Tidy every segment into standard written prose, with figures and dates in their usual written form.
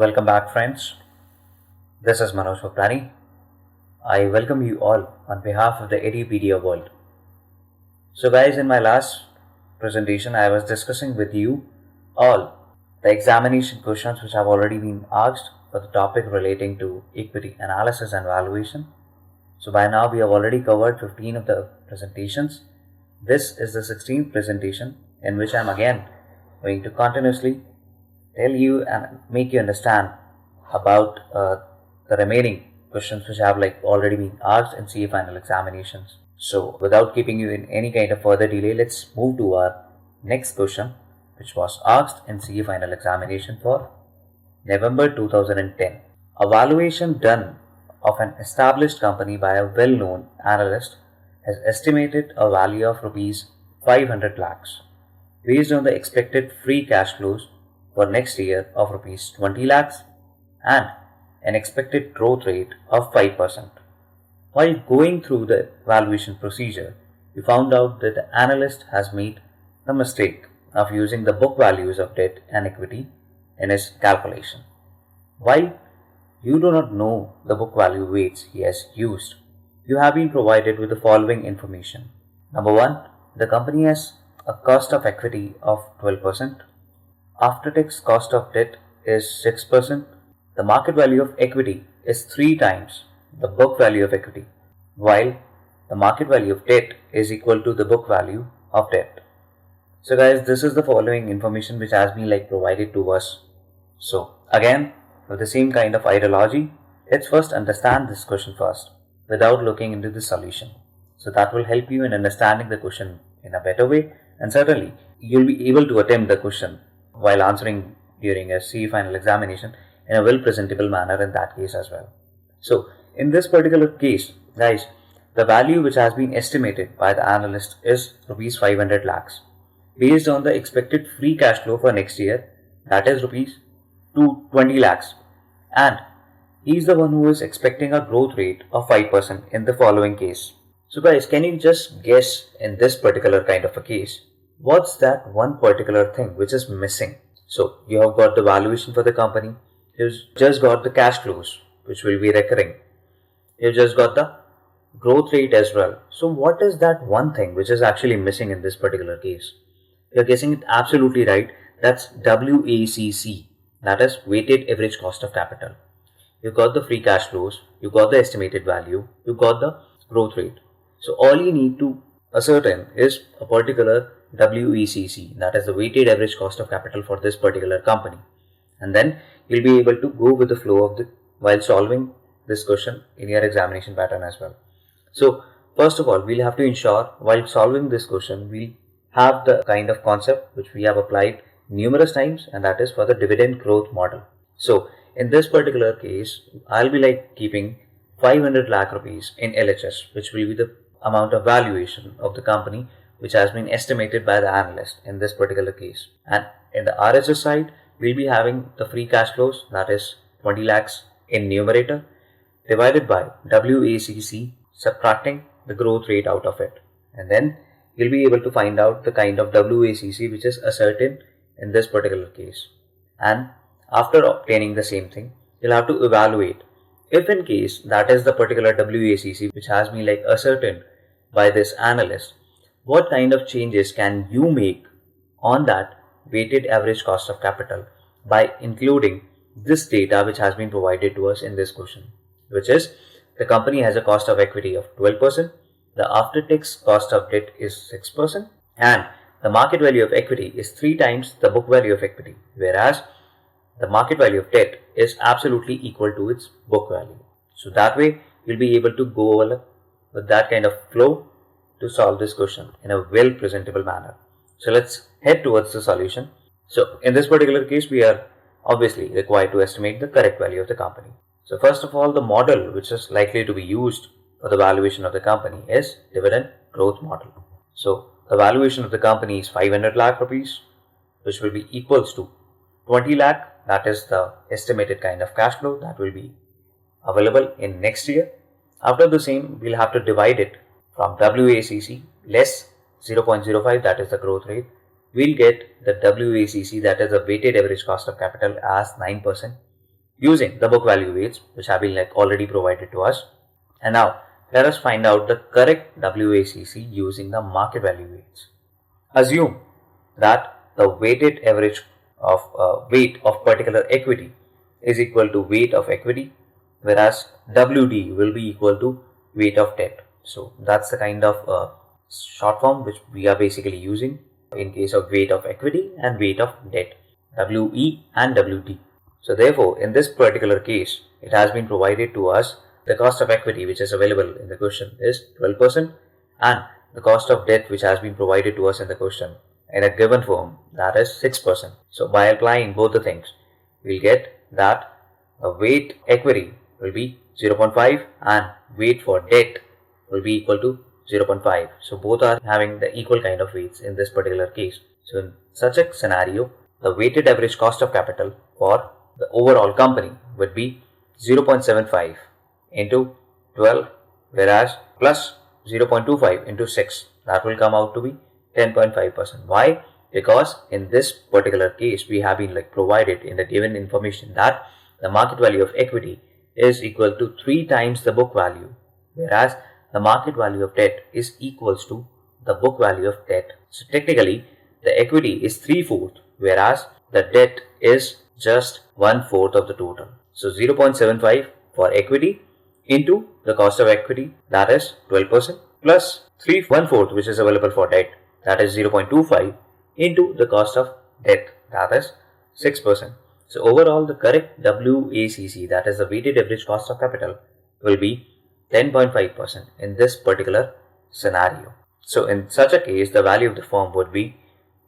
Welcome back, friends. This is Manoj Bhoptani. I welcome you all on behalf of the Edupedia world. So, guys, in my last presentation, I was discussing with you all the examination questions which have already been asked for the topic relating to equity analysis and valuation. So, by now, we have already covered 15 of the presentations. This is the 16th presentation in which I am again going to continuously tell you and make you understand about the remaining questions which have already been asked in CA final examinations. So without keeping you in any kind of further delay, let's move to our next question, which was asked in CA final examination for November 2010. A valuation done of an established company by a well-known analyst has estimated a value of rupees 500 lakhs based on the expected free cash flows for next year of rupees 20 lakhs and an expected growth rate of 5%. While going through the valuation procedure, we found out that the analyst has made the mistake of using the book values of debt and equity in his calculation. While you do not know the book value weights he has used, you have been provided with the following information. Number 1, the company has a cost of equity of 12%. After-tax cost of debt is 6%. The market value of equity is 3 times the book value of equity, while the market value of debt is equal to the book value of debt. So guys, this is the following information which has been provided to us. So again, with the same kind of ideology, let's first understand this question first without looking into the solution. So that will help you in understanding the question in a better way, and certainly you'll be able to attempt the question while answering during a CE final examination in a well presentable manner in that case as well. So in this particular case, guys, the value which has been estimated by the analyst is rupees 500 lakhs based on the expected free cash flow for next year, that is rupees 20 lakhs, and he is the one who is expecting a growth rate of 5% in the following case. So guys, can you just guess in this particular kind of a case, what's that one particular thing which is missing? So you have got the valuation for the company, you've just got the cash flows which will be recurring, you've just got the growth rate as well. So what is that one thing which is actually missing in this particular case? You're guessing it absolutely right. That's WACC, that is weighted average cost of capital. You got the free cash flows, you got the estimated value, you got the growth rate. So all you need to ascertain is a particular WACC, that is the weighted average cost of capital for this particular company, and then you'll be able to go with the flow of the while solving this question in your examination pattern as well. So first of all, we'll have to ensure while solving this question we'll have the kind of concept which we have applied numerous times, and that is for the dividend growth model. So in this particular case, I'll be keeping 500 lakh rupees in LHS, which will be the amount of valuation of the company which has been estimated by the analyst in this particular case. And in the RHS side, we'll be having the free cash flows, that is 20 lakhs in numerator, divided by WACC, subtracting the growth rate out of it. And then you'll be able to find out the kind of WACC which is ascertained in this particular case. And after obtaining the same thing, you'll have to evaluate if in case that is the particular WACC which has been ascertained by this analyst, what kind of changes can you make on that weighted average cost of capital by including this data which has been provided to us in this question, which is the company has a cost of equity of 12%, the after-tax cost of debt is 6%, and the market value of equity is 3 times the book value of equity, whereas the market value of debt is absolutely equal to its book value. So that way you'll be able to go with that kind of flow to solve this question in a well presentable manner. So let's head towards the solution. So in this particular case, we are obviously required to estimate the correct value of the company. So first of all, the model which is likely to be used for the valuation of the company is dividend growth model. So the valuation of the company is 500 lakh rupees, which will be equals to 20 lakh, that is the estimated kind of cash flow that will be available in next year. After the same, we'll have to divide it from WACC less 0.05, that is the growth rate, we'll get the WACC, that is the weighted average cost of capital, as 9%, using the book value weights which have been like already provided to us. And now let us find out the correct WACC using the market value weights. Assume that the weighted average of weight of particular equity is equal to weight of equity, whereas WD will be equal to weight of debt. So that's the kind of short form which we are basically using in case of weight of equity and weight of debt, WE and WD. So therefore, in this particular case, it has been provided to us the cost of equity which is available in the question is 12%, and the cost of debt which has been provided to us in the question in a given form, that is 6%. So by applying both the things, we'll get that the weight equity will be 0.5 and weight for debt will be equal to 0.5. So both are having the equal kind of weights in this particular case. So in such a scenario, the weighted average cost of capital for the overall company would be 0.75 into 12, whereas plus 0.25 into 6, that will come out to be 10.5%. Why? Because in this particular case, we have been like provided in the given information that the market value of equity is equal to 3 times the book value, whereas the market value of debt is equals to the book value of debt. So technically, the equity is 3/4, whereas the debt is just 1/4 of the total. So 0.75 for equity into the cost of equity, that is 12%, plus 1/4 which is available for debt, that is 0.25 into the cost of debt, that is 6%. So overall, the correct WACC, that is the weighted average cost of capital, will be 10.5% in this particular scenario. So in such a case, the value of the firm would be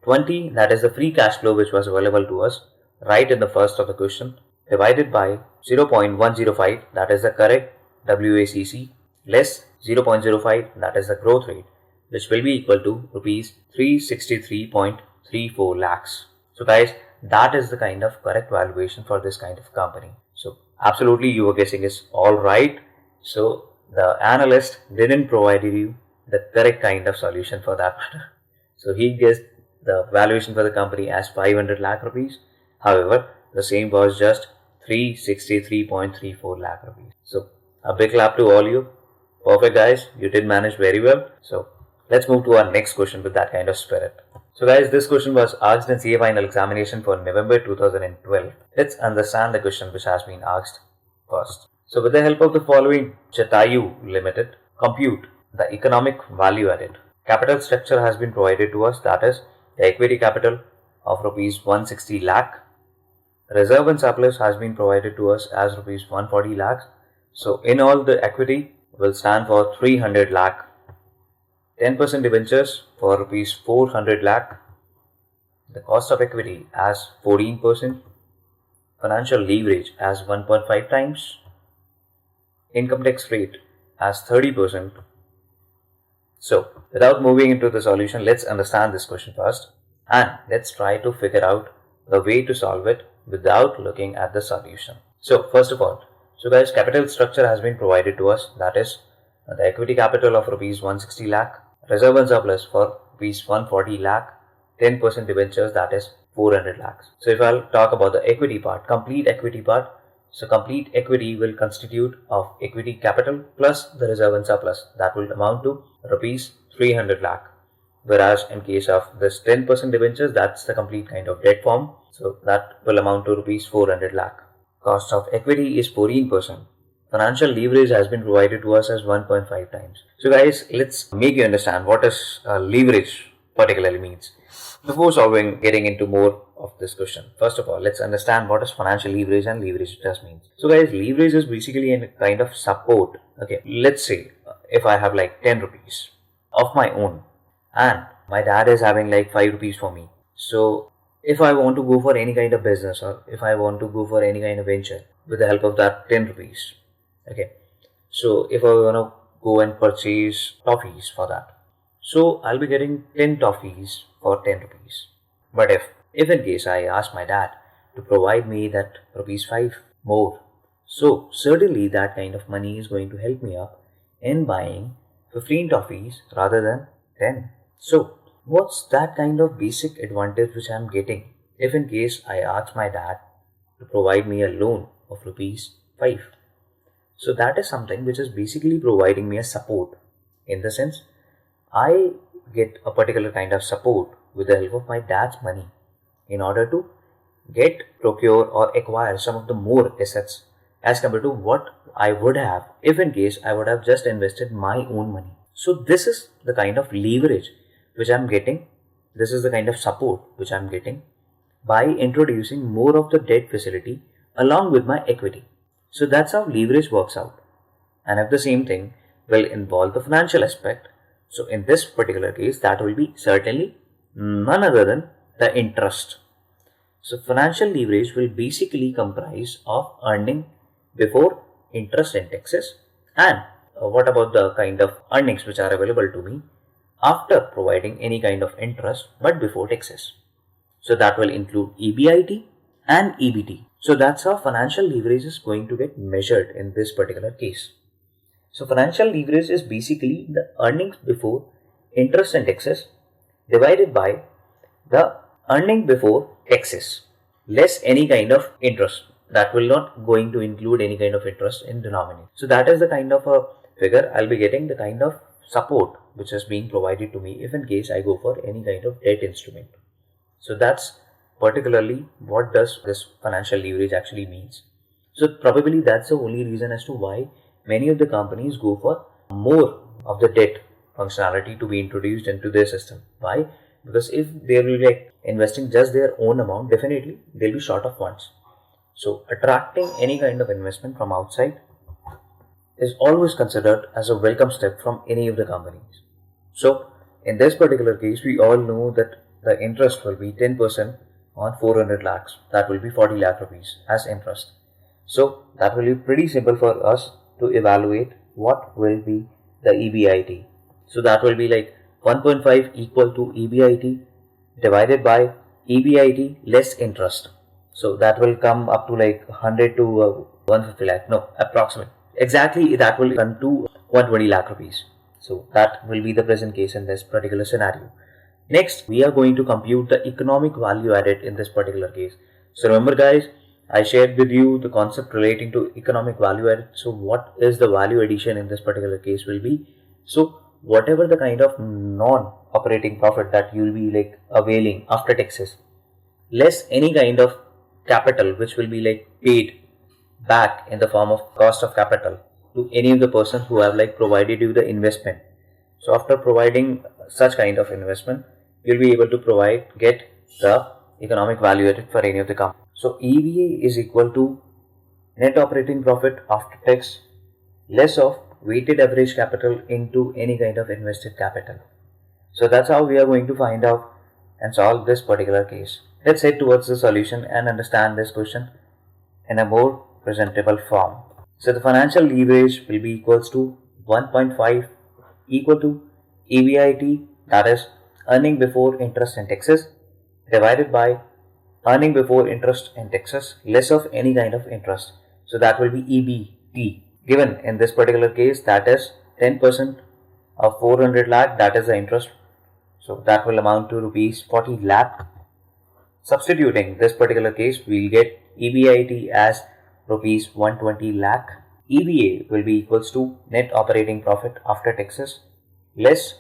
20, that is the free cash flow which was available to us right in the first of the question, divided by 0.105, that is the correct WACC, less 0.05, that is the growth rate, which will be equal to rupees 363.34 lakhs. So guys, that is the kind of correct valuation for this kind of company. So absolutely you were guessing is all right. So the analyst didn't provide you the correct kind of solution for that matter. So he guessed the valuation for the company as 500 lakh rupees. However, the same was just 363.34 lakh rupees. So a big clap to all you. Perfect guys, you did manage very well. So let's move to our next question with that kind of spirit. So guys, this question was asked in CA final examination for November 2012. Let's understand the question which has been asked first. So with the help of the following, Jatayu Limited, compute the economic value added. Capital structure has been provided to us, that is the equity capital of rupees 160 lakh. Reserve and surplus has been provided to us as rupees 140 lakhs. So in all, the equity will stand for 300 lakh. 10% debentures for rupees 400 lakh. The cost of equity as 14%. Financial leverage as 1.5 times. Income tax rate as 30%. So without moving into the solution, let's understand this question first and let's try to figure out the way to solve it without looking at the solution. So first of all, so guys, capital structure has been provided to us, that is the equity capital of rupees 160 lakh, reserve and surplus for rupees 140 lakh, 10% debentures, that is 400 lakhs. So if I'll talk about the equity part, complete equity part, so complete equity will constitute of equity capital plus the reserve and surplus, that will amount to rupees 300 lakh. Whereas in case of this 10% debentures, that's the complete kind of debt form, so that will amount to rupees 400 lakh. Cost of equity is 14%. Financial leverage has been provided to us as 1.5 times. So guys, let's make you understand what is leverage particularly means. Before getting into more of this question, first of all, let's understand what is financial leverage and leverage just means. So guys, leverage is basically a kind of support. Okay, let's say if I have like 10 rupees of my own and my dad is having like 5 rupees for me. So if I want to go for any kind of business or if I want to go for any kind of venture with the help of that 10 rupees, okay, so if I want to go and purchase toffees for that, so I'll be getting 10 toffees for 10 rupees. But if in case I ask my dad to provide me that rupees 5 more, so certainly that kind of money is going to help me up in buying 15 toffees rather than 10. So what's that kind of basic advantage which I'm getting if in case I ask my dad to provide me a loan of rupees 5. So that is something which is basically providing me a support, in the sense I get a particular kind of support with the help of my dad's money in order to procure or acquire some of the more assets as compared to what I would have if in case I would have just invested my own money. So this is the kind of leverage which I'm getting. This is the kind of support which I'm getting by introducing more of the debt facility along with my equity. So that's how leverage works out. And if the same thing will involve the financial aspect, so in this particular case, that will be certainly none other than the interest. So financial leverage will basically comprise of earning before interest and taxes, and what about the kind of earnings which are available to me after providing any kind of interest but before taxes. So that will include EBIT and EBT. So that's how financial leverage is going to get measured in this particular case. So financial leverage is basically the earnings before interest and taxes divided by the earning before taxes less any kind of interest. That will not going to include any kind of interest in denominator. So that is the kind of a figure I'll be getting, the kind of support which is being provided to me if in case I go for any kind of debt instrument. So that's particularly what does this financial leverage actually means. So probably that's the only reason as to why many of the companies go for more of the debt functionality to be introduced into their system. Why? Because if they will be like investing just their own amount, definitely they'll be short of funds. So attracting any kind of investment from outside is always considered as a welcome step from any of the companies. So in this particular case, we all know that the interest will be 10% on 400 lakhs. That will be 40 lakh rupees as interest. So that will be pretty simple for us to evaluate what will be the EBIT. So that will be like 1.5 equal to EBIT divided by EBIT less interest. So that will come up to like 100 to 150 lakh. No, approximate. Exactly, that will come to 120 lakh rupees. So that will be the present case in this particular scenario. Next, we are going to compute the economic value added in this particular case. So remember guys, I shared with you the concept relating to economic value added. So what is the value addition in this particular case will be? So whatever the kind of non-operating profit that you will be like availing after taxes, less any kind of capital which will be like paid back in the form of cost of capital to any of the persons who have like provided you the investment. So after providing such kind of investment, you'll be able to get the economic value added for any of the company. So EVA is equal to net operating profit after tax less of weighted average capital into any kind of invested capital. So that's how we are going to find out and solve this particular case. Let's head towards the solution and understand this question in a more presentable form. So the financial leverage will be equals to 1.5 equal to EBIT, that is earning before interest and taxes, divided by earning before interest and taxes less of any kind of interest. So that will be EBT. Given in this particular case, that is 10% of 400 lakh, that is the interest. So that will amount to rupees 40 lakh. Substituting this particular case, we will get EBIT as rupees 120 lakh. EVA will be equals to net operating profit after taxes less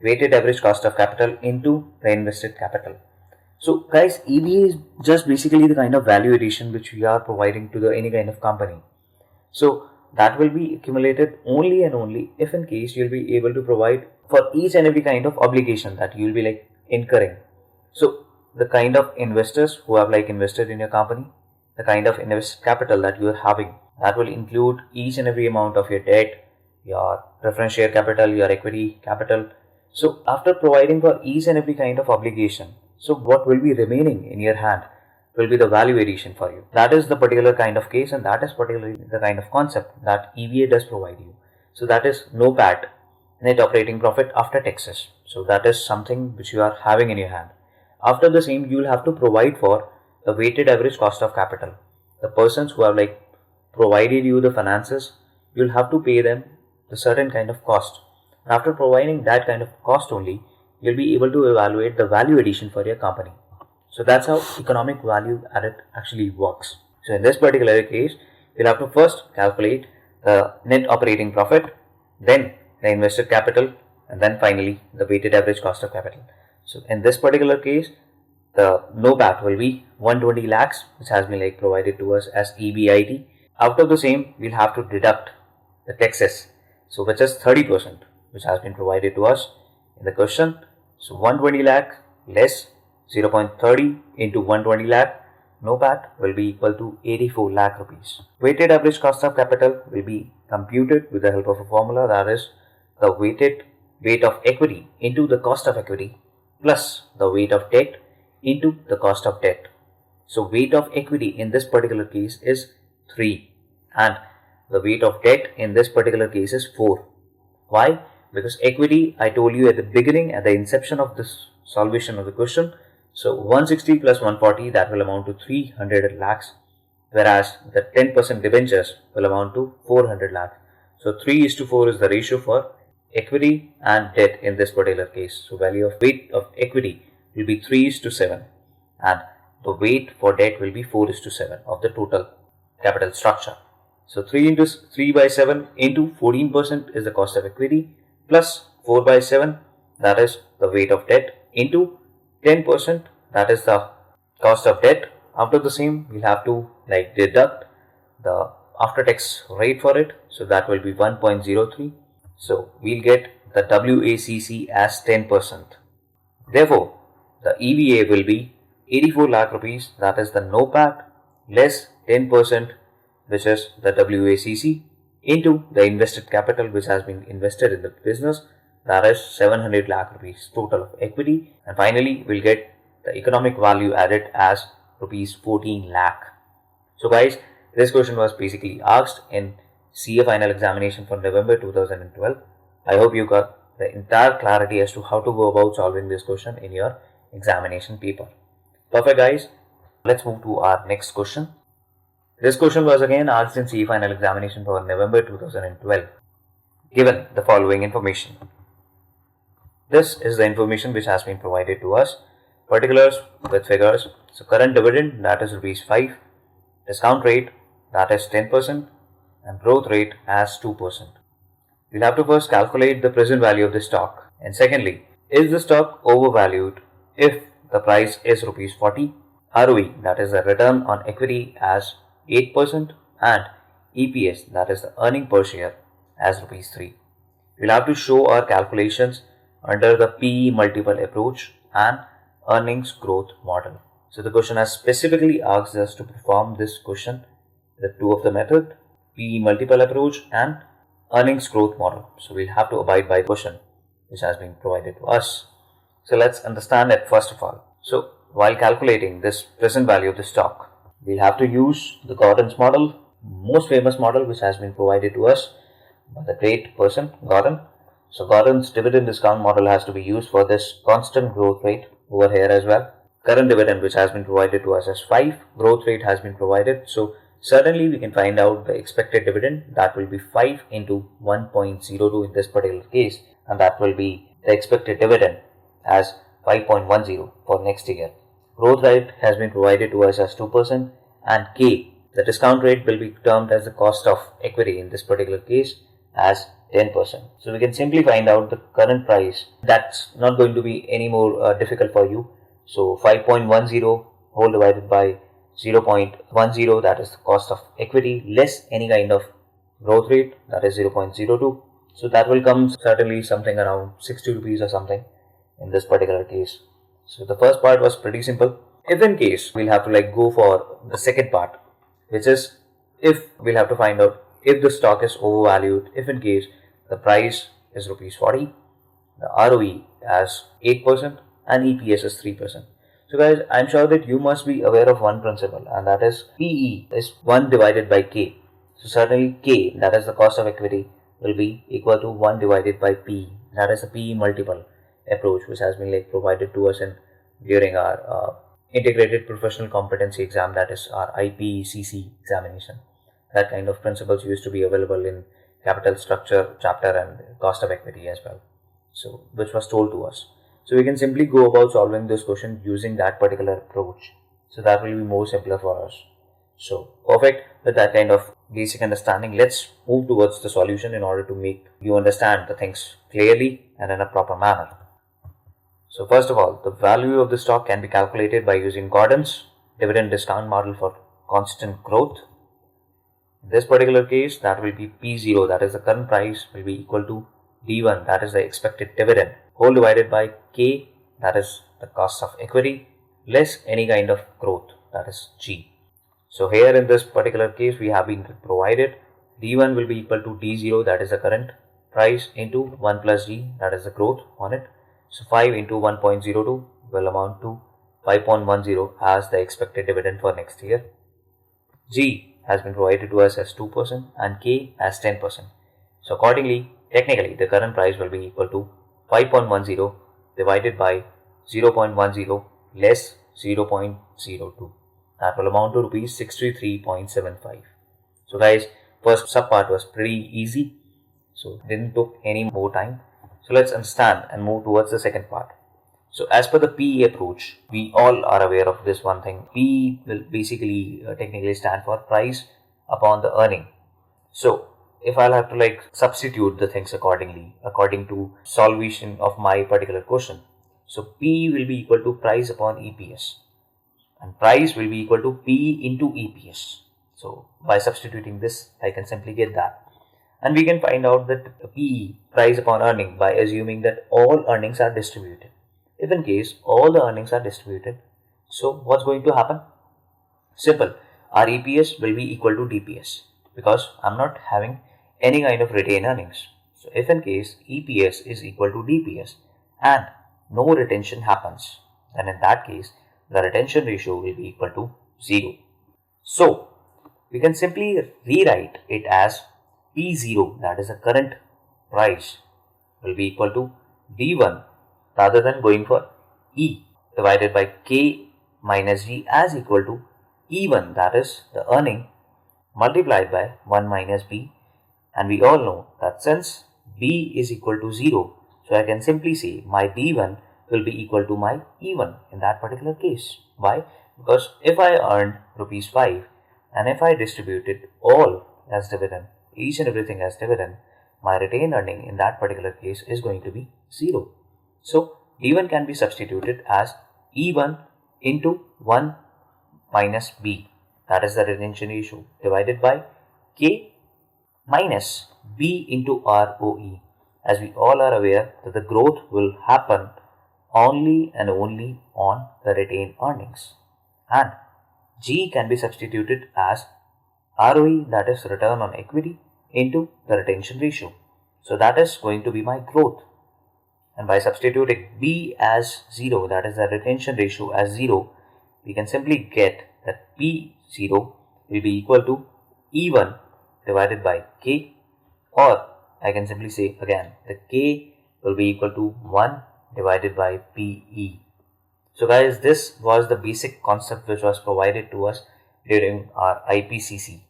weighted average cost of capital into the invested capital. So guys, EVA is just basically the kind of value addition which we are providing to any kind of company. So that will be accumulated only and only if in case you'll be able to provide for each and every kind of obligation that you'll be like incurring. So the kind of investors who have like invested in your company, the kind of invested capital that you are having, that will include each and every amount of your debt, your preference share capital, your equity capital. So after providing for each and every kind of obligation, so what will be remaining in your hand will be the value addition for you. That is the particular kind of case, and that is particularly the kind of concept that EVA does provide you. So that is NOPAT, net operating profit after taxes. So that is something which you are having in your hand. After the same, you will have to provide for the weighted average cost of capital. The persons who have like provided you the finances, you will have to pay them the certain kind of cost. After providing that kind of cost only, you'll be able to evaluate the value addition for your company. So that's how economic value added actually works. So in this particular case, we'll have to first calculate the net operating profit, then the invested capital, and then finally the weighted average cost of capital. So in this particular case, the NOPAT will be 120 lakhs, which has been provided to us as EBIT. Out of the same, we'll have to deduct the taxes, so which is 30%, which has been provided to us in the question. So 120 lakh less 0.30 into 120 lakh, NOPAT will be equal to 84 lakh rupees. Weighted average cost of capital will be computed with the help of a formula, that is the weight of equity into the cost of equity plus the weight of debt into the cost of debt. So weight of equity in this particular case is 3 and the weight of debt in this particular case is 4. Why? Because equity, I told you at the beginning, at the inception of this solvation of the question, so 160 plus 140, that will amount to 300 lakhs, whereas the 10% debentures will amount to 400 lakhs. So 3:4 is the ratio for equity and debt in this particular case. So value of weight of equity will be 3:7 and the weight for debt will be 4:7 of the total capital structure. So 3 by 7 into 14% is the cost of equity plus 4 by 7, that is the weight of debt, into 10%, that is the cost of debt. After the same, we'll have to deduct the after tax rate for it, so that will be 1.03. so we'll get the WACC as 10%. Therefore the EVA will be 84 lakh rupees, that is the NOPAT, less 10%, which is the WACC, into the invested capital which has been invested in the business, that is 700 lakh rupees total of equity, and finally we'll get the economic value added as rupees 14 lakh. So guys, this question was basically asked in CA final examination for November 2012. I hope you got the entire clarity as to how to go about solving this question in your examination paper. Perfect guys, let's move to our next question. This question was again asked in CA final examination for November 2012. Given the following information. This is the information which has been provided to us. Particulars with figures. So current dividend, that is rupees 5. Discount rate, that is 10%. And growth rate as 2%. We'll have to first calculate the present value of the stock. And secondly, is the stock overvalued if the price is rupees 40? ROE, that is the return on equity, as 8%, and EPS, that is the earning per share, as rupees 3. We'll have to show our calculations under the PE multiple approach and earnings growth model. So the question has specifically asked us to perform this question with two of the method, PE multiple approach and earnings growth model. So we'll have to abide by the question which has been provided to us. So let's understand it first of all. So while calculating this present value of the stock, we'll have to use the Gordon's model, most famous model which has been provided to us by the great person Gordon. So Gordon's dividend discount model has to be used for this constant growth rate over here as well. Current dividend which has been provided to us as 5, growth rate has been provided. So certainly we can find out the expected dividend, that will be 5 into 1.02 in this particular case, and that will be the expected dividend as 5.10 for next year. Growth rate has been provided to us as 2%, and K, the discount rate, will be termed as the cost of equity in this particular case as 10%. So we can simply find out the current price. That's not going to be any more difficult for you. So 5.10 whole divided by 0.10, that is the cost of equity, less any kind of growth rate, that is 0.02. So that will come certainly something around 60 rupees or something in this particular case. So the first part was pretty simple. If in case, we'll have to go for the second part, which is if we'll have to find out if the stock is overvalued, if in case the price is rupees 40, the ROE as 8% and EPS is 3%. So guys, I'm sure that you must be aware of one principle, and that is PE is 1 divided by K. So certainly K, that is the cost of equity, will be equal to 1 divided by PE. That is the PE multiple approach which has been provided to us during our integrated professional competency exam, that is our IPCC examination. That kind of principles used to be available in capital structure chapter and cost of equity as well, so which was told to us. So we can simply go about solving this question using that particular approach. So that will be more simpler for us. So perfect. With that kind of basic understanding, let's move towards the solution in order to make you understand the things clearly and in a proper manner. So first of all, the value of the stock can be calculated by using Gordon's dividend discount model for constant growth. In this particular case, that will be P0, that is the current price, will be equal to D1, that is the expected dividend, whole divided by K, that is the cost of equity, less any kind of growth, that is G. So here in this particular case, we have been provided D1 will be equal to D0, that is the current price, into 1 plus G, that is the growth on it. So 5 into 1.02 will amount to 5.10 as the expected dividend for next year. G has been provided to us as 2% and K as 10%. So accordingly, technically, the current price will be equal to 5.10 divided by 0.10 less 0.02. That will amount to rupees 63.75. So guys, first sub part was pretty easy. So didn't took any more time. So let's understand and move towards the second part. So as per the PE approach, we all are aware of this one thing. PE will basically technically stand for price upon the earning. So if I'll have to substitute the things accordingly, according to solution of my particular question. So PE will be equal to price upon EPS and price will be equal to PE into EPS. So by substituting this, I can simply get that. And we can find out that PE, price upon earning, by assuming that all earnings are distributed. If in case all the earnings are distributed, so what's going to happen? Simple. Our EPS will be equal to DPS because I'm not having any kind of retained earnings. So if in case EPS is equal to DPS and no retention happens, then in that case the retention ratio will be equal to 0. So we can simply rewrite it as P0, that is the current price, will be equal to D1 rather than going for E divided by K minus G as equal to E1, that is the earning, multiplied by 1 minus B. And we all know that since B is equal to 0, so I can simply say my D1 will be equal to my E1 in that particular case. Why? Because if I earned rupees 5 and if I distributed all as dividend, each and everything as dividend, my retained earning in that particular case is going to be 0. So D1 can be substituted as E1 into 1 minus B, that is the retention ratio, divided by K minus B into ROE, as we all are aware that the growth will happen only and only on the retained earnings. And G can be substituted as ROE, that is return on equity, into the retention ratio. So that is going to be my growth. And by substituting B as 0, that is the retention ratio as 0, we can simply get that P0 will be equal to E1 divided by K, or I can simply say again that K will be equal to 1 divided by PE. So guys, this was the basic concept which was provided to us during our IPCC.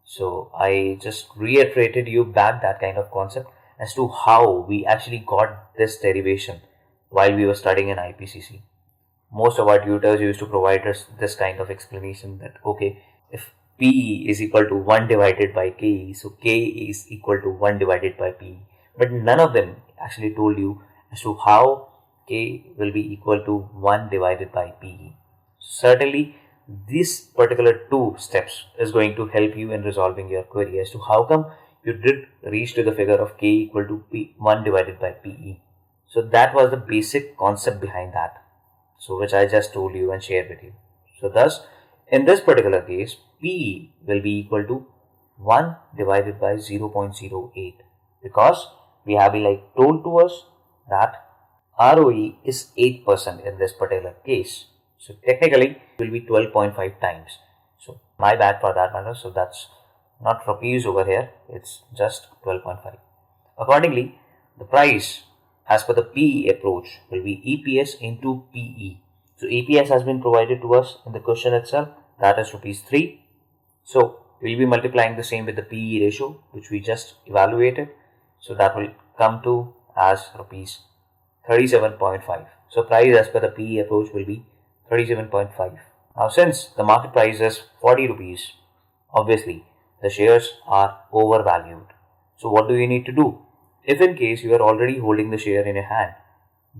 So I just reiterated you back that kind of concept as to how we actually got this derivation while we were studying in IPCC. Most of our tutors used to provide us this kind of explanation that okay, if PE is equal to 1 divided by KE, so K is equal to 1 divided by PE. But none of them actually told you as to how K will be equal to 1 divided by PE. Certainly, this particular 2 steps is going to help you in resolving your query as to how come you did reach to the figure of K equal to 1 divided by PE. So that was the basic concept behind that. So which I just told you and shared with you. So thus, in this particular case, PE will be equal to 1 divided by 0.08 because we have been told to us that ROE is 8% in this particular case. So technically it will be 12.5 times. So my bad for that matter. So that's not rupees over here. It's just 12.5. Accordingly, the price as per the PE approach will be EPS into PE. So EPS has been provided to us in the question itself. That is rupees 3. So we'll be multiplying the same with the PE ratio which we just evaluated. So that will come to as rupees 37.5. So price as per the PE approach will be 37.5. Now since the market price is 40 rupees, obviously the shares are overvalued. So what do you need to do? If in case you are already holding the share in your hand,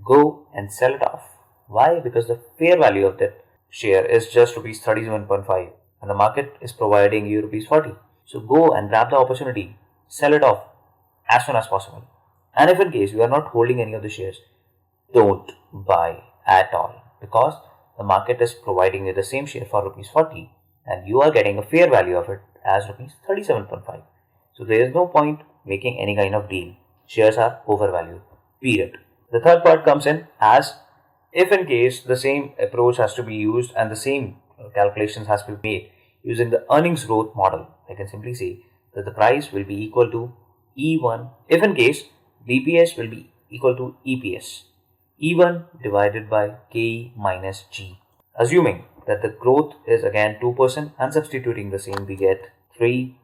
go and sell it off. Why? Because the fair value of that share is just rupees 37.5 and the market is providing you rupees 40. So go and grab the opportunity, sell it off as soon as possible. And if in case you are not holding any of the shares, don't buy at all, because the market is providing you the same share for rupees 40 and you are getting a fair value of it as rupees 37.5. So there is no point making any kind of deal. Shares are overvalued. Period. The third part comes in as if in case the same approach has to be used and the same calculations has to be made using the earnings growth model, I can simply say that the price will be equal to E1 if in case DPS will be equal to EPS. E1 divided by KE minus G. Assuming that the growth is again 2% and substituting the same, we get 3,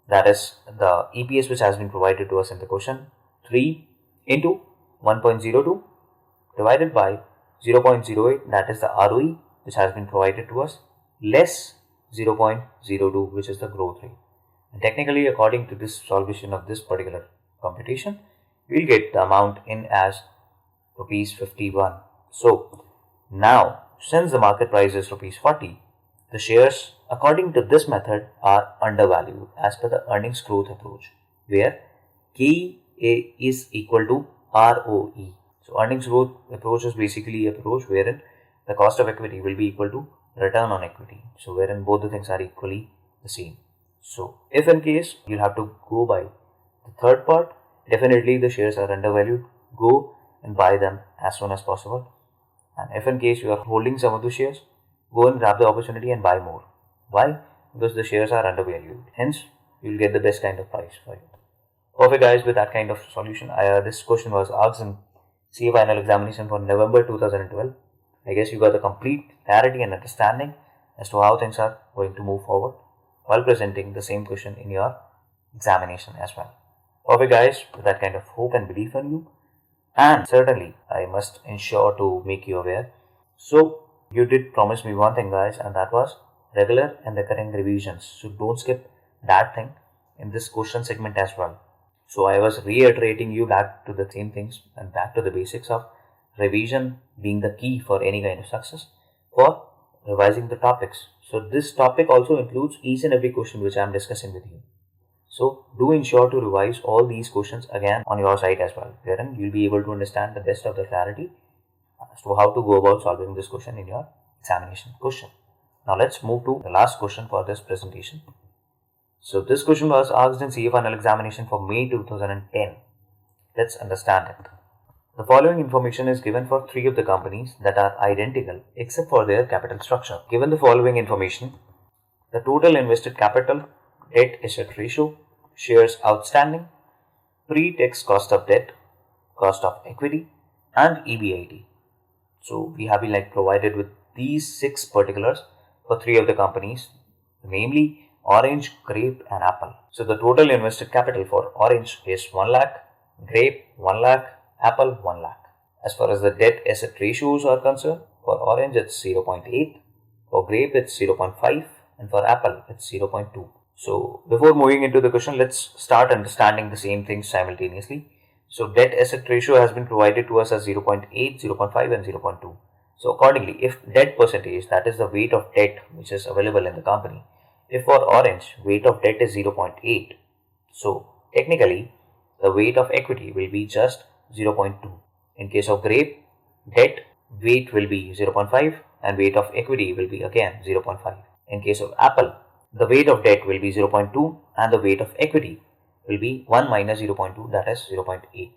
that is the EPS which has been provided to us in the question, 3 into 1.02 divided by 0.08, that is the ROE which has been provided to us, less 0.02 which is the growth rate. And technically, according to this solution of this particular computation, we'll get the amount in as rupees 51. So now since the market price is rupees 40, the shares according to this method are undervalued as per the earnings growth approach, where KE is equal to ROE. So earnings growth approach is basically an approach wherein the cost of equity will be equal to return on equity. So wherein both the things are equally the same. So if in case you'll have to go by the third part, definitely the shares are undervalued. Go and buy them as soon as possible. And if in case you are holding some of the shares, go and grab the opportunity and buy more. Why? Because the shares are undervalued. Hence, you'll get the best kind of price for it. Perfect guys, with that kind of solution, this question was asked in CA final examination for November 2012. I guess you got the complete clarity and understanding as to how things are going to move forward while presenting the same question in your examination as well. Perfect guys, with that kind of hope and belief in you. And certainly, I must ensure to make you aware. So, you did promise me one thing guys, and that was regular and recurring revisions. So don't skip that thing in this question segment as well. So I was reiterating you back to the same things and back to the basics of revision being the key for any kind of success for revising the topics. So this topic also includes each and every question which I am discussing with you. So do ensure to revise all these questions again on your side as well, wherein you'll be able to understand the best of the clarity as to how to go about solving this question in your examination question. Now let's move to the last question for this presentation. So this question was asked in CA final examination for May 2010. Let's understand it. The following information is given for 3 of the companies that are identical except for their capital structure. Given the following information, the total invested capital, debt asset ratio, shares outstanding, pre-tax cost of debt, cost of equity, and EBIT. So we have been provided with these 6 particulars for 3 of the companies, namely Orange, Grape, and Apple. So the total invested capital for Orange is 1 lakh, Grape 1 lakh, Apple 1 lakh. As far as the debt asset ratios are concerned, for Orange it's 0.8, for Grape it's 0.5, and for Apple it's 0.2. So before moving into the question, let's start understanding the same things simultaneously. So debt asset ratio has been provided to us as 0.8, 0.5 and 0.2. So accordingly, if debt percentage, that is the weight of debt which is available in the company, if for Orange weight of debt is 0.8, so technically the weight of equity will be just 0.2. In case of Grape, debt weight will be 0.5 and weight of equity will be again 0.5. In case of Apple, the weight of debt will be 0.2 and the weight of equity will be 1 minus 0.2, that is 0.8.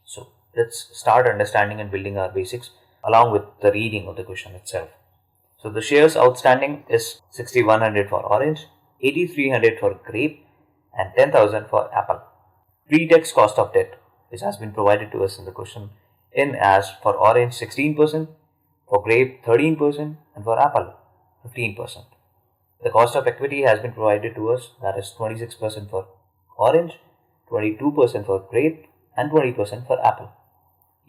So let's start understanding and building our basics along with the reading of the question itself. So the shares outstanding is 6100 for Orange, 8300 for Grape, and 10,000 for Apple. Pre-tax cost of debt, which has been provided to us in the question, in as for Orange 16%, for Grape 13%, and for Apple 15%. The cost of equity has been provided to us, that is 26% for Orange, 22% for Grape, and 20% for Apple.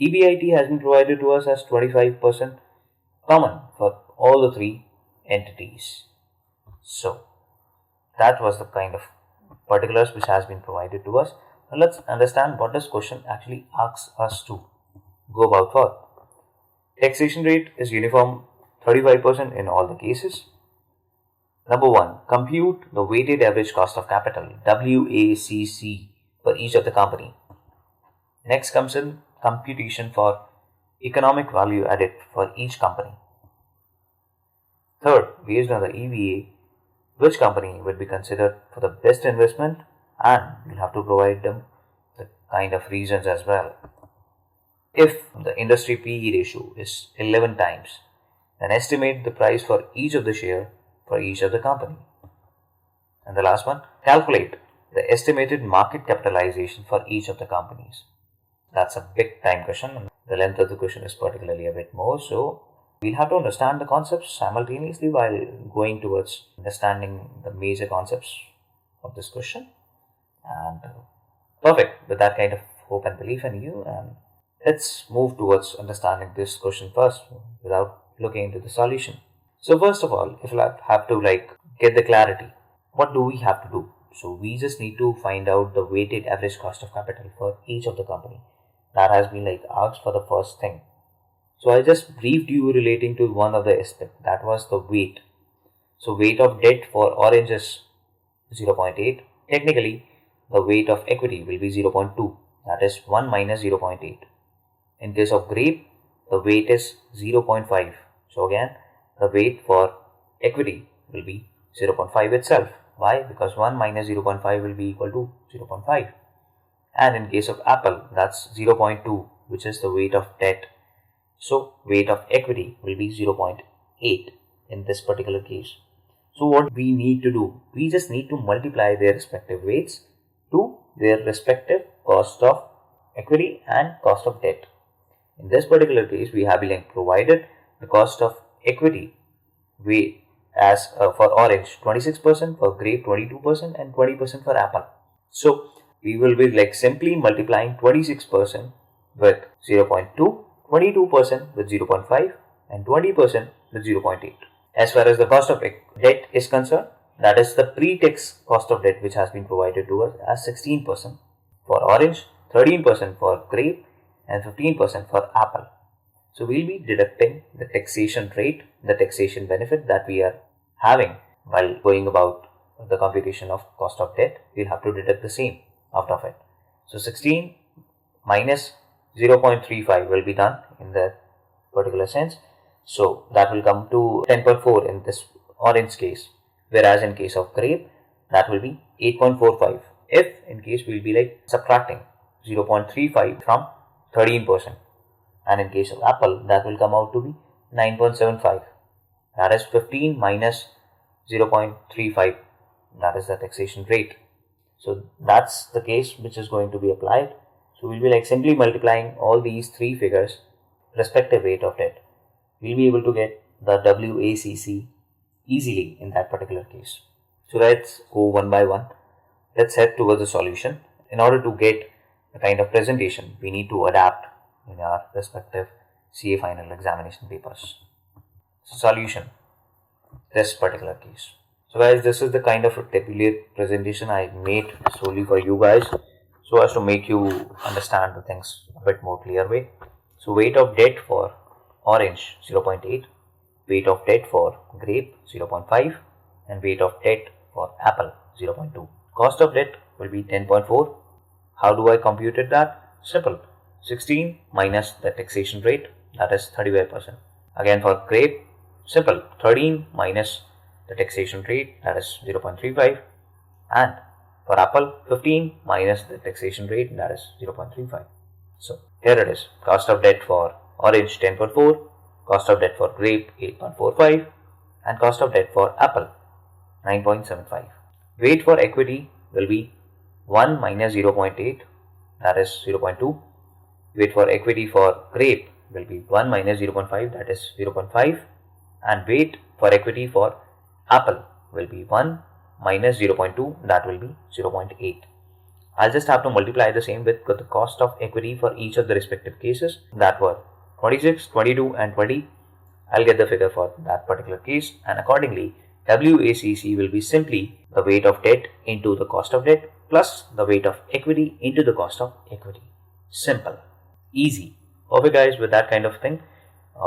EBIT has been provided to us as 25% common for all the 3 entities. So that was the kind of particulars which has been provided to us. Now let's understand what this question actually asks us to go about for. Taxation rate is uniform 35% in all the cases. Number 1, compute the weighted average cost of capital WACC for each of the company. Next comes in computation for economic value added for each company. Third, based on the EVA, which company would be considered for the best investment, and you'll have to provide them the kind of reasons as well. If the industry PE ratio is 11 times, then estimate the price for each of the share for each of the company. And the last one, calculate the estimated market capitalization for each of the companies. That's a big time question. The length of the question is particularly a bit more, so we'll have to understand the concepts simultaneously while going towards understanding the major concepts of this question. And perfect, with that kind of hope and belief in you, and let's move towards understanding this question first without looking into the solution. So first of all, if I have to get the clarity, what do we have to do? So we just need to find out the weighted average cost of capital for each of the company. That has been asked for the first thing. So I just briefed you relating to one of the aspects, that was the weight. So weight of debt for orange is 0.8. Technically, the weight of equity will be 0.2. That is 1 minus 0.8. In case of grape, the weight is 0.5. So again, the weight for equity will be 0.5 itself. Why? Because 1 minus 0.5 will be equal to 0.5. And in case of apple, that's 0.2, which is the weight of debt. So weight of equity will be 0.8 in this particular case. So what we need to do, we just need to multiply their respective weights to their respective cost of equity and cost of debt. In this particular case, we have been provided the cost of equity weight as for orange 26%, for grape 22%, and 20% for apple. So we will be simply multiplying 26% with 0.2, 22% with 0.5, and 20% with 0.8. As far as the cost of debt is concerned, that is the pre-tax cost of debt which has been provided to us as 16% for orange, 13% for grape, and 15% for apple. So we'll be deducting the taxation rate, the taxation benefit that we are having while going about the computation of cost of debt. We'll have to deduct the same out of it. So 16 minus 0.35 will be done in that particular sense. So that will come to 10.4 in this orange case, whereas in case of grape, that will be 8.45. If in case we'll be subtracting 0.35 from 13%, and in case of apple, that will come out to be 9.75. That is 15 minus 0.35. That is the taxation rate. So that's the case which is going to be applied. So we'll be simply multiplying all these three figures, respective rate of debt. We'll be able to get the WACC easily in that particular case. So let's go one by one. Let's head towards the solution. In order to get the kind of presentation, we need to adapt in our respective CA final examination papers. So solution, this particular case. So guys, this is the kind of a tabular presentation I made solely for you guys, so as to make you understand the things a bit more clear way. So weight of debt for orange 0.8, weight of debt for grape 0.5, and weight of debt for apple 0.2. Cost of debt will be 10.4. How do I compute that? Simple. 16 minus the taxation rate, that is 35%. Again for grape, simple. 13 minus the taxation rate, that is 0.35. And for apple, 15 minus the taxation rate, that is 0.35. So here it is. Cost of debt for orange 10.4, cost of debt for grape 8.45, and cost of debt for apple 9.75. Weight for equity will be 1 minus 0.8, that is 0.2. Weight for equity for grape will be 1 minus 0.5, that is 0.5. And weight for equity for apple will be 1 minus 0.2, that will be 0.8. I'll just have to multiply the same with the cost of equity for each of the respective cases that were 26, 22 and 20, I'll get the figure for that particular case, and accordingly WACC will be simply the weight of debt into the cost of debt plus the weight of equity into the cost of equity. Simple, easy. Okay guys, with that kind of thing,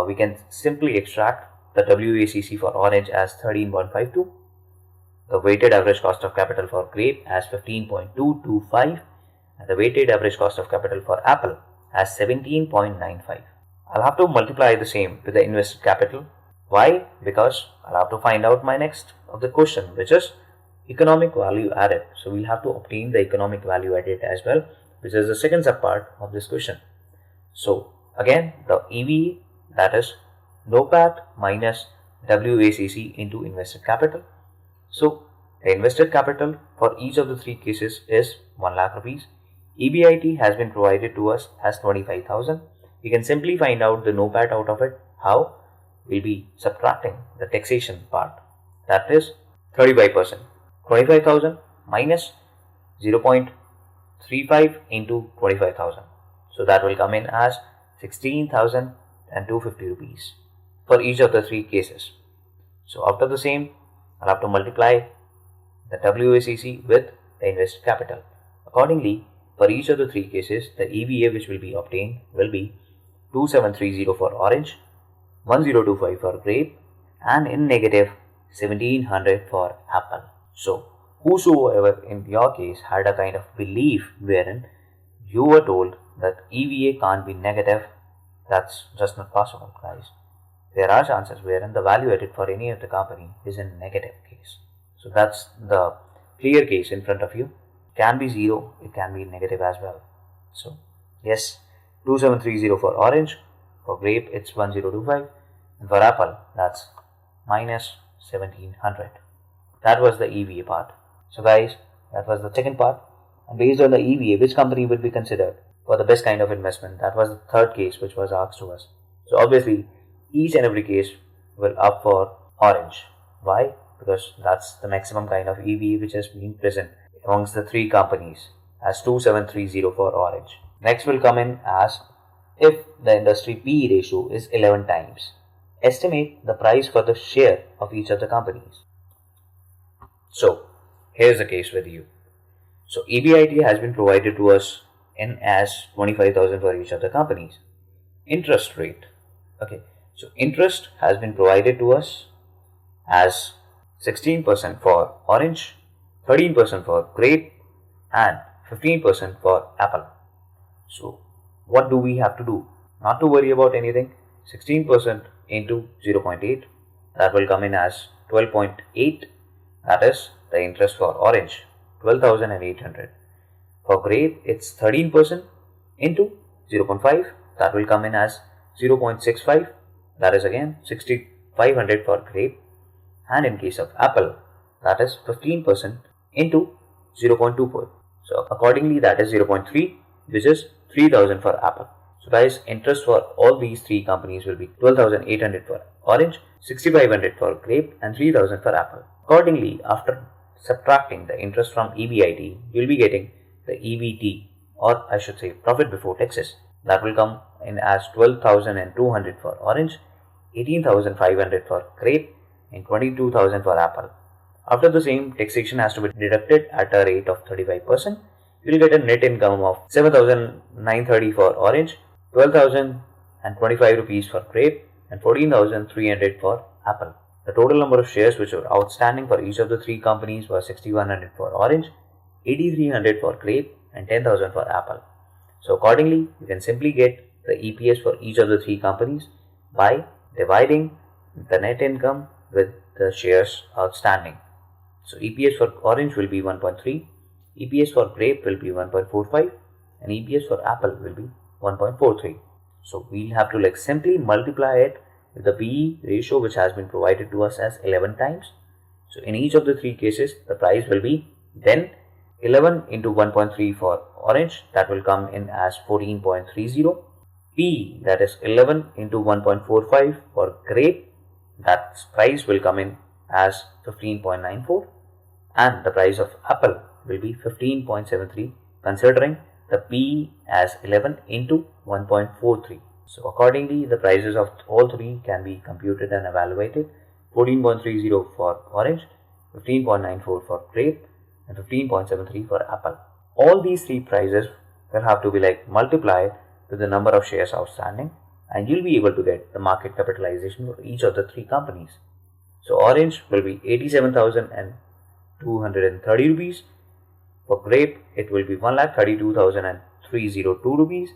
we can simply extract the WACC for orange as 13.52, the weighted average cost of capital for grape as 15.225, and the weighted average cost of capital for apple as 17.95. I'll have to multiply the same with the invested capital. Why? Because I'll have to find out my next of the question, which is economic value added. So we'll have to obtain the economic value added as well, which is the second subpart of this question. So again, the EVA, that is NOPAT minus WACC into invested capital. So the invested capital for each of the three cases is 1 lakh rupees. EBIT has been provided to us as 25,000. We can simply find out the NOPAT out of it. How? We'll be subtracting the taxation part, that is 35%. 25,000 minus 0.35 into 25,000. So that will come in as 16,250 rupees for each of the three cases. So after the same, I'll have to multiply the WACC with the invested capital. Accordingly, for each of the three cases, the EVA which will be obtained will be 2730 for orange, 1025 for grape, and in negative 1700 for apple. So whosoever in your case had a kind of belief wherein you were told that EVA can't be negative, that's just not possible, guys. There are chances wherein the value added for any of the company is in negative case. So that's the clear case in front of you. It can be 0, it can be negative as well. So yes, 2730 for orange, for grape it's 1025, and for apple that's minus 1700. That was the EVA part. So guys, that was the second part. And based on the EVA, which company will be considered for the best kind of investment? That was the third case which was asked to us. So obviously, each and every case will opt for orange. Why? Because that's the maximum kind of EVA which has been present amongst the three companies as 2730 for orange. Next will come in as if the industry PE ratio is 11 times. Estimate the price for the share of each of the companies. So here's the case with you. So EBIT has been provided to us in as 25,000 for each of the companies. Interest rate. Okay. So interest has been provided to us as 16% for orange, 13% for grape, and 15% for apple. So what do we have to do? Not to worry about anything. 16% into 0.8, that will come in as 12.8. That is the interest for orange, 12,800. For grape, it's 13% into 0.5, that will come in as 0.65. That is again 6,500 for grape. And in case of apple, that is 15% into 0.24. So accordingly, that is 0.3, which is 3,000 for apple. So guys, interest for all these three companies will be 12,800 for orange, 6,500 for grape, and 3,000 for apple. Accordingly, after subtracting the interest from EBIT, you will be getting the EBT, or I should say profit before taxes. That will come in as 12,200 for orange, 18,500 for grape, and 22,000 for apple. After the same, taxation has to be deducted at a rate of 35%. You will get a net income of 7,930 for orange, 12,025 rupees for grape, and 14,300 for apple. The total number of shares which were outstanding for each of the three companies was 6,100 for orange, 8,300 for grape, and 10,000 for apple. So accordingly, you can simply get the EPS for each of the three companies by dividing the net income with the shares outstanding. So EPS for orange will be 1.3, EPS for grape will be 1.45, and EPS for apple will be 1.43. So we'll have to simply multiply it with the PE ratio which has been provided to us as 11 times. So in each of the three cases, the price will be then 11 into 1.3 for orange, that will come in as 14.30. P, that is 11 into 1.45 for grape, that price will come in as 15.94, and the price of apple will be 15.73, considering the P as 11 into 1.43. So accordingly, the prices of all three can be computed and evaluated. 14.30 for orange, 15.94 for grape, and 15.73 for apple. All these three prices will have to be multiplied with the number of shares outstanding, and you'll be able to get the market capitalization for each of the three companies. So orange will be 87,230 rupees. For grape, it will be 1,32,302 rupees,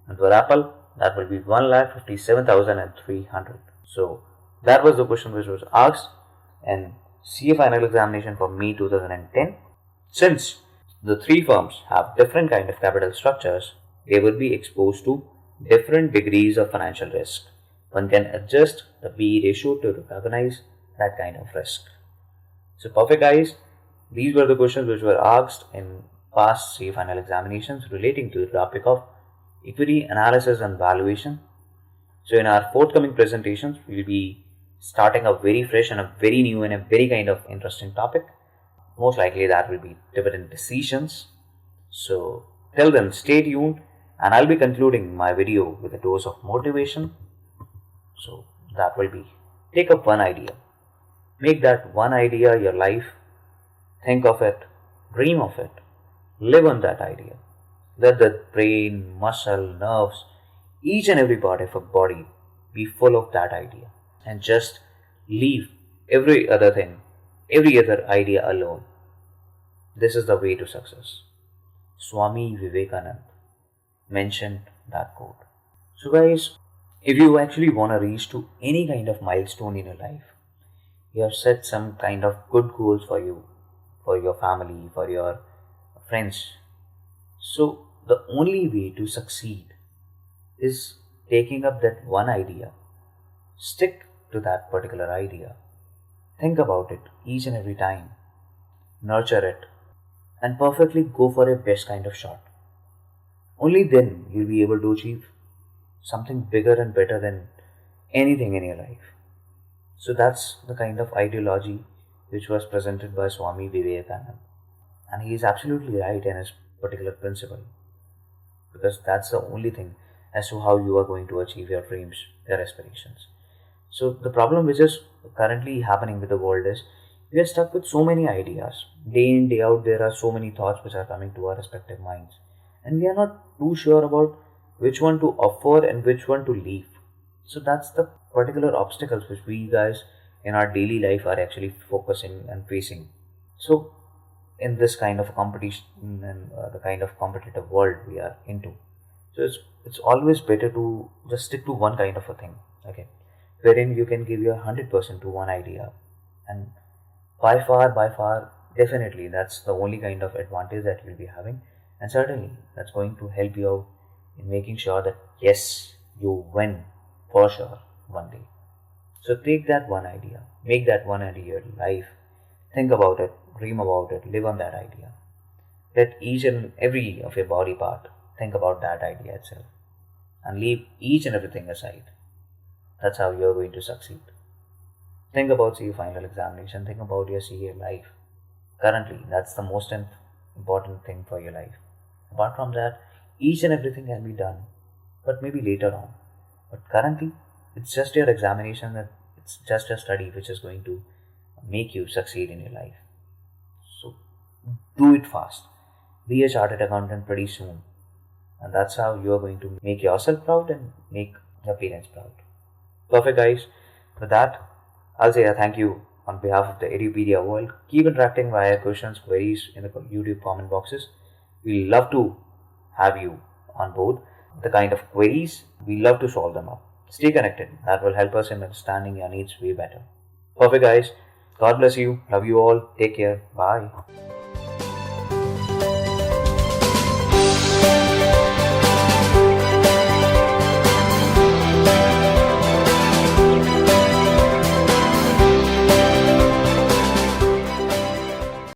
and for apple, that will be 1,57,300. So that was the question which was asked in CA final examination for May 2010. Since the three firms have different kind of capital structures, they will be exposed to different degrees of financial risk. One can adjust the PE ratio to recognize that kind of risk. So perfect guys, these were the questions which were asked in past CA final examinations relating to the topic of equity analysis and valuation. So in our forthcoming presentations, we will be starting a very fresh and a very new and a very kind of interesting topic. Most likely that will be dividend decisions. So till then, stay tuned, and I'll be concluding my video with a dose of motivation. So that will be, take up one idea, make that one idea your life, think of it, dream of it, live on that idea. Let the brain, muscle, nerves, each and every part of a body be full of that idea, and just leave every other thing, every other idea alone. This is the way to success. Swami Vivekananda mentioned that quote. So guys, if you actually want to reach to any kind of milestone in your life, you have set some kind of good goals for you, for your family, for your friends. So the only way to succeed is taking up that one idea. Stick to that particular idea. Think about it each and every time. Nurture it, and perfectly go for a best kind of shot. Only then you'll be able to achieve something bigger and better than anything in your life. So that's the kind of ideology which was presented by Swami Vivekananda. And he is absolutely right in his particular principle, because that's the only thing as to how you are going to achieve your dreams, your aspirations. So the problem which is currently happening with the world is we are stuck with so many ideas. Day in, day out, there are so many thoughts which are coming to our respective minds, and we are not too sure about which one to offer and which one to leave. So that's the particular obstacles which we guys in our daily life are actually focusing and facing. So in this kind of competition and the kind of competitive world we are into, so it's always better to just stick to one kind of a thing, okay, wherein you can give your 100% to one idea, and by far, definitely that's the only kind of advantage that you'll be having, and certainly that's going to help you out in making sure that yes, you win for sure one day. So take that one idea, make that one idea your life, think about it, dream about it, live on that idea. Let each and every of your body part think about that idea itself, and leave each and everything aside. That's how you're going to succeed. Think about CA final examination, think about your CA life. Currently, that's the most important thing for your life. Apart from that, each and everything can be done, but maybe later on. But currently, it's just your examination, that it's just a study which is going to make you succeed in your life. So do it fast. Be a chartered accountant pretty soon. And that's how you are going to make yourself proud and make your parents proud. Perfect guys. With that, I'll say a thank you on behalf of the Edupedia world. Keep interacting via questions, queries in the YouTube comment boxes. We love to have you on board. The kind of queries, we love to solve them up. Stay connected. That will help us in understanding your needs way better. Perfect guys. God bless you. Love you all. Take care. Bye.